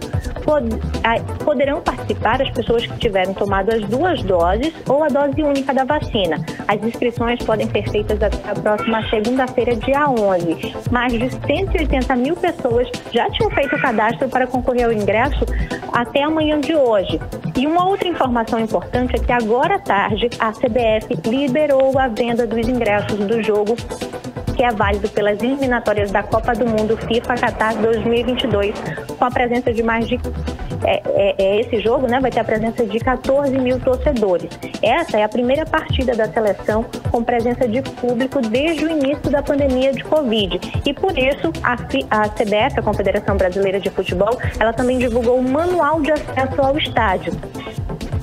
Poderão participar as pessoas que tiverem tomado as 2 doses ou a dose única da vacina. As inscrições podem ser feitas até a próxima segunda-feira, dia 11. Mais de 180 mil pessoas já tinham feito o cadastro para concorrer ao ingresso até amanhã de hoje. E uma outra informação importante é que agora à tarde a CBF liberou a venda dos ingressos do jogo, que é válido pelas eliminatórias da Copa do Mundo FIFA Qatar 2022, com a presença de mais de... esse jogo, vai ter a presença de 14 mil torcedores. Essa é a primeira partida da seleção com presença de público desde o início da pandemia de Covid. E por isso, a CBF, a Confederação Brasileira de Futebol, ela também divulgou um manual de acesso ao estádio.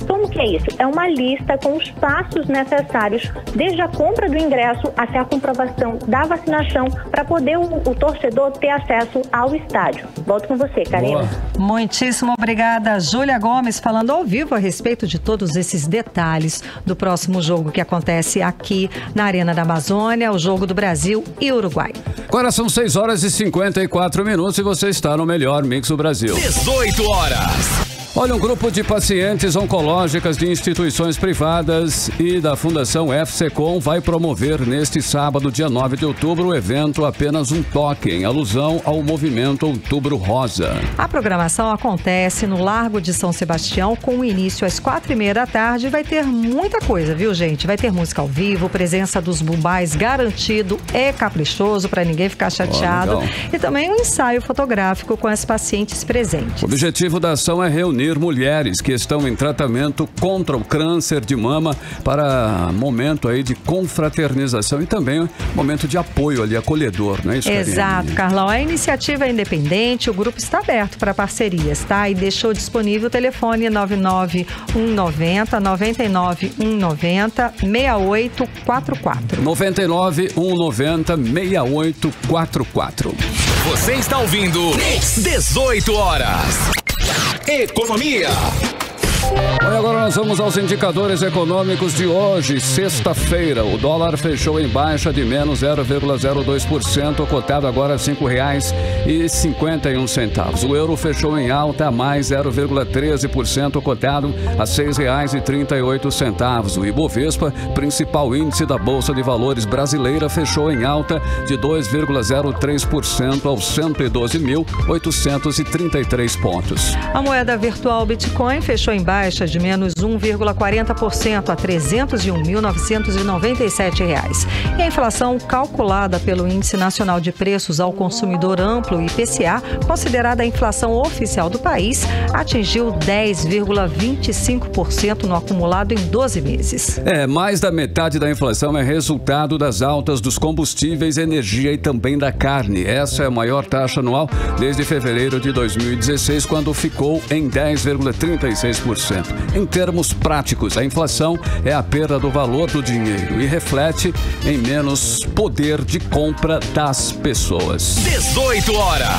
Como que é isso? É uma lista com os passos necessários, desde a compra do ingresso até a comprovação da vacinação, para poder o torcedor ter acesso ao estádio. Volto com você, Karina. Muitíssimo obrigada, Júlia Gomes, falando ao vivo a respeito de todos esses detalhes do próximo jogo que acontece aqui na Arena da Amazônia, o jogo do Brasil e Uruguai. Agora são 6h54 e você está no melhor mix do Brasil. 18 horas. Olha, um grupo de pacientes oncológicas de instituições privadas e da Fundação FCCom vai promover neste sábado, dia 9 de outubro, o evento Apenas um Toque, em alusão ao movimento Outubro Rosa. A programação acontece no Largo de São Sebastião, com início às 4h30 da tarde. Vai ter muita coisa, viu, gente? Vai ter música ao vivo, presença dos bubais garantido, é caprichoso para ninguém ficar chateado. E também um ensaio fotográfico com as pacientes presentes. O objetivo da ação é reunir mulheres que estão em tratamento contra o câncer de mama para momento aí de confraternização e também momento de apoio ali, acolhedor, não é isso, Karine? Exato, Carlão. A iniciativa é independente, o grupo está aberto para parcerias, tá? E deixou disponível o telefone 99190 99190 6844. 99190 6844. Você está ouvindo 18 horas. Economia. E agora nós vamos aos indicadores econômicos de hoje, sexta-feira. O dólar fechou em baixa de menos 0,02%, cotado agora a R$ 5,51. O euro fechou em alta a mais 0,13%, cotado a R$ 6,38. O Ibovespa, principal índice da Bolsa de Valores brasileira, fechou em alta de 2,03% aos 112.833 pontos. A moeda virtual Bitcoin fechou em baixa de menos 1,40% a R$ 301.997. E a inflação calculada pelo Índice Nacional de Preços ao Consumidor Amplo, IPCA, considerada a inflação oficial do país, atingiu 10,25% no acumulado em 12 meses. Mais da metade da inflação é resultado das altas dos combustíveis, energia e também da carne. Essa é a maior taxa anual desde fevereiro de 2016, quando ficou em 10,36%. Em termos práticos, a inflação é a perda do valor do dinheiro e reflete em menos poder de compra das pessoas. 18 horas.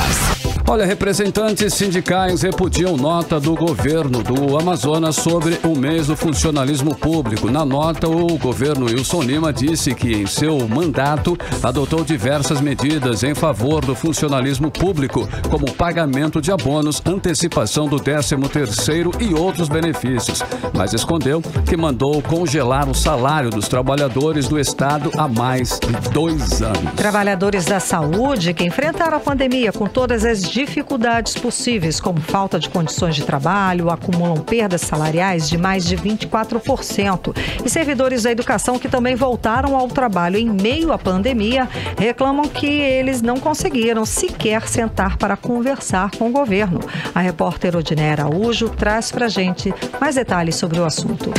Olha, representantes sindicais repudiam nota do governo do Amazonas sobre o mês do funcionalismo público. Na nota, o governo Wilson Lima disse que em seu mandato adotou diversas medidas em favor do funcionalismo público, como pagamento de abonos, antecipação do 13º e outros benefícios, mas escondeu que mandou congelar o salário dos trabalhadores do Estado há mais de 2 anos. Trabalhadores da saúde que enfrentaram a pandemia com todas as dificuldades possíveis, como falta de condições de trabalho, acumulam perdas salariais de mais de 24%. E servidores da educação que também voltaram ao trabalho em meio à pandemia reclamam que eles não conseguiram sequer sentar para conversar com o governo. A repórter Odiné Araújo traz pra gente mais detalhes sobre o assunto.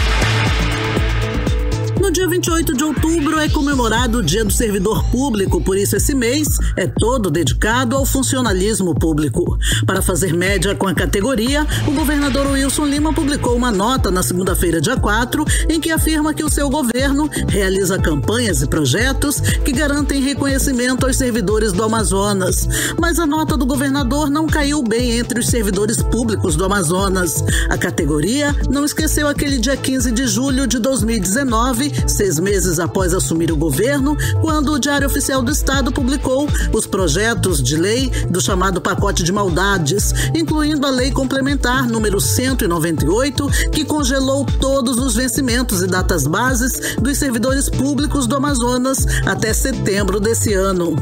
No dia 28 de outubro é comemorado o Dia do Servidor Público, por isso esse mês é todo dedicado ao funcionalismo público. Para fazer média com a categoria, o governador Wilson Lima publicou uma nota na segunda-feira, dia 4, em que afirma que o seu governo realiza campanhas e projetos que garantem reconhecimento aos servidores do Amazonas. Mas a nota do governador não caiu bem entre os servidores públicos do Amazonas. A categoria não esqueceu aquele dia 15 de julho de 2019, 6 meses após assumir o governo, quando o Diário Oficial do Estado publicou os projetos de lei do chamado pacote de maldades, incluindo a Lei Complementar número 198, que congelou todos os vencimentos e datas bases dos servidores públicos do Amazonas até setembro desse ano.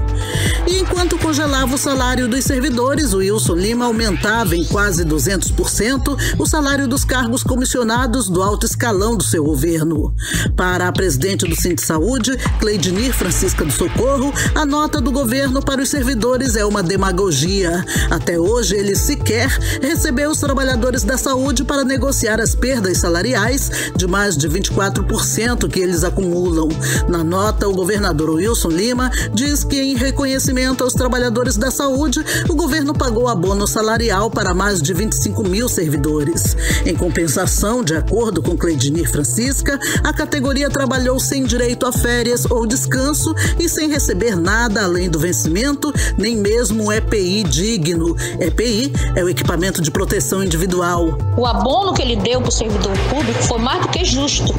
E enquanto congelava o salário dos servidores, o Wilson Lima aumentava em quase 200% o salário dos cargos comissionados do alto escalão do seu governo. Para a presidente do Sindsaúde, Cleidinir Francisca do Socorro, a nota do governo para os servidores é uma demagogia. Até hoje, ele sequer recebeu os trabalhadores da saúde para negociar as perdas salariais de mais de 24% que eles acumulam. Na nota, o governador Wilson Lima diz que, em reconhecimento aos trabalhadores da saúde, o governo pagou abono salarial para mais de 25 mil servidores. Em compensação, de acordo com Cleidinir Francisca, a categoria trabalhou sem direito a férias ou descanso e sem receber nada além do vencimento, nem mesmo um EPI digno. EPI é o equipamento de proteção individual. O abono que ele deu para o servidor público foi mais do que justo.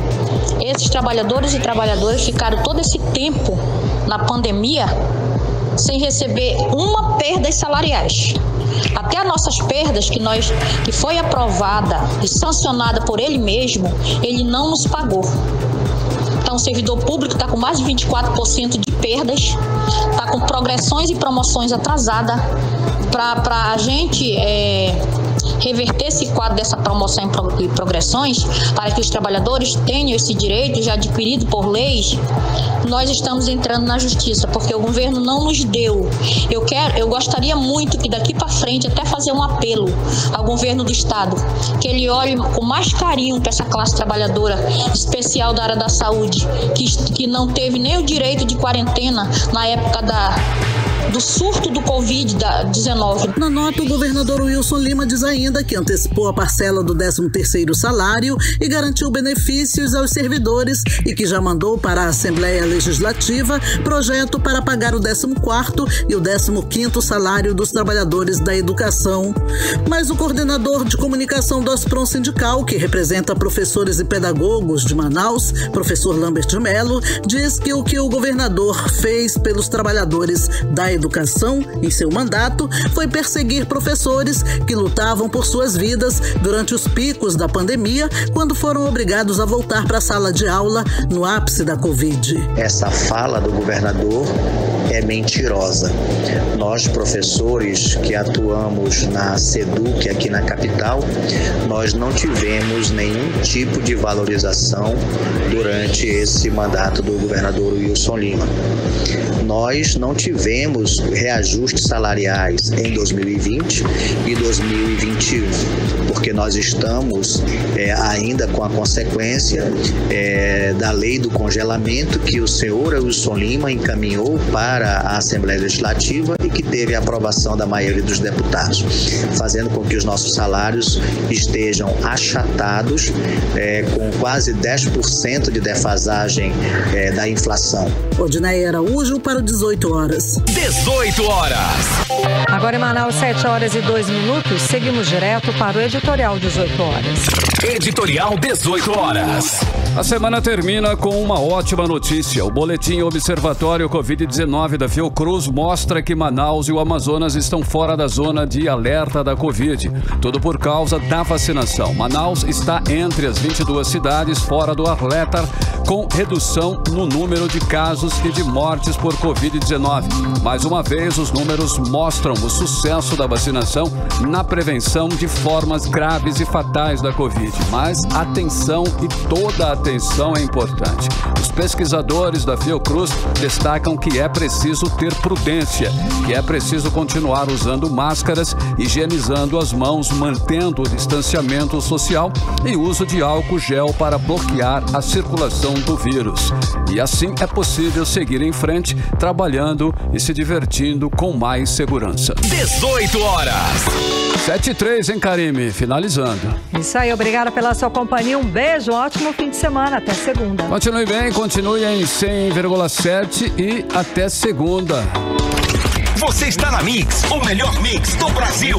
Esses trabalhadores e trabalhadoras ficaram todo esse tempo na pandemia sem receber uma perdas salariais. Até a nossa essas perdas que foi aprovada e sancionada por ele mesmo, ele não nos pagou. Então, o servidor público está com mais de 24% de perdas, está com progressões e promoções atrasadas. Para a gente reverter esse quadro dessa promoção e progressões, para que os trabalhadores tenham esse direito já adquirido por leis, nós estamos entrando na justiça, porque o governo não nos deu. Eu gostaria muito que daqui para frente até fazer um apelo ao governo do estado, que ele olhe com mais carinho para essa classe trabalhadora especial da área da saúde, que não teve nem o direito de quarentena na época do surto do Covid-19. Na nota, o governador Wilson Lima diz ainda que antecipou a parcela do 13º salário e garantiu benefícios aos servidores e que já mandou para a Assembleia Legislativa projeto para pagar o 14º e o 15º salário dos trabalhadores da educação. Mas o coordenador de comunicação do Asprom Sindical, que representa professores e pedagogos de Manaus, professor Lambert de Mello, diz que o que o governador fez pelos trabalhadores da educação em seu mandato foi perseguir professores que lutavam por suas vidas durante os picos da pandemia, quando foram obrigados a voltar para a sala de aula no ápice da Covid. Essa fala do governador é mentirosa. Nós, professores que atuamos na SEDUC aqui na capital, nós não tivemos nenhum tipo de valorização durante esse mandato do governador Wilson Lima. Nós não tivemos reajustes salariais em 2020 e 2021, porque nós estamos ainda com a consequência da lei do congelamento que o senhor Wilson Lima encaminhou para a Assembleia Legislativa e que teve a aprovação da maioria dos deputados, fazendo com que os nossos salários estejam achatados, com quase 10% de defasagem da inflação. Odinei Araújo para o 18 horas. 18 horas. Agora em Manaus, 7 horas e 2 minutos. Seguimos direto para o Editorial 18 horas. Editorial 18 horas. A semana termina com uma ótima notícia. O boletim Observatório Covid-19 da Fiocruz mostra que Manaus e o Amazonas estão fora da zona de alerta da Covid. Tudo por causa da vacinação. Manaus está entre as 22 cidades fora do alerta, com redução no número de casos e de mortes por Covid-19. Mais uma vez, os números mostram o sucesso da vacinação na prevenção de formas graves e fatais da Covid. Mas atenção, e toda a atenção é importante. Os pesquisadores da Fiocruz destacam que é preciso ter prudência, que é preciso continuar usando máscaras, higienizando as mãos, mantendo o distanciamento social e uso de álcool gel para bloquear a circulação do vírus. E assim é possível seguir em frente, trabalhando e se divertindo com mais segurança. 18 horas. 7h03, hein, Karime? Finalizando. Isso aí, obrigada pela sua companhia. Um beijo, ótimo fim de semana. Até segunda. Continue bem, continue em 100,7 e até segunda. Você está na Mix, o melhor mix do Brasil.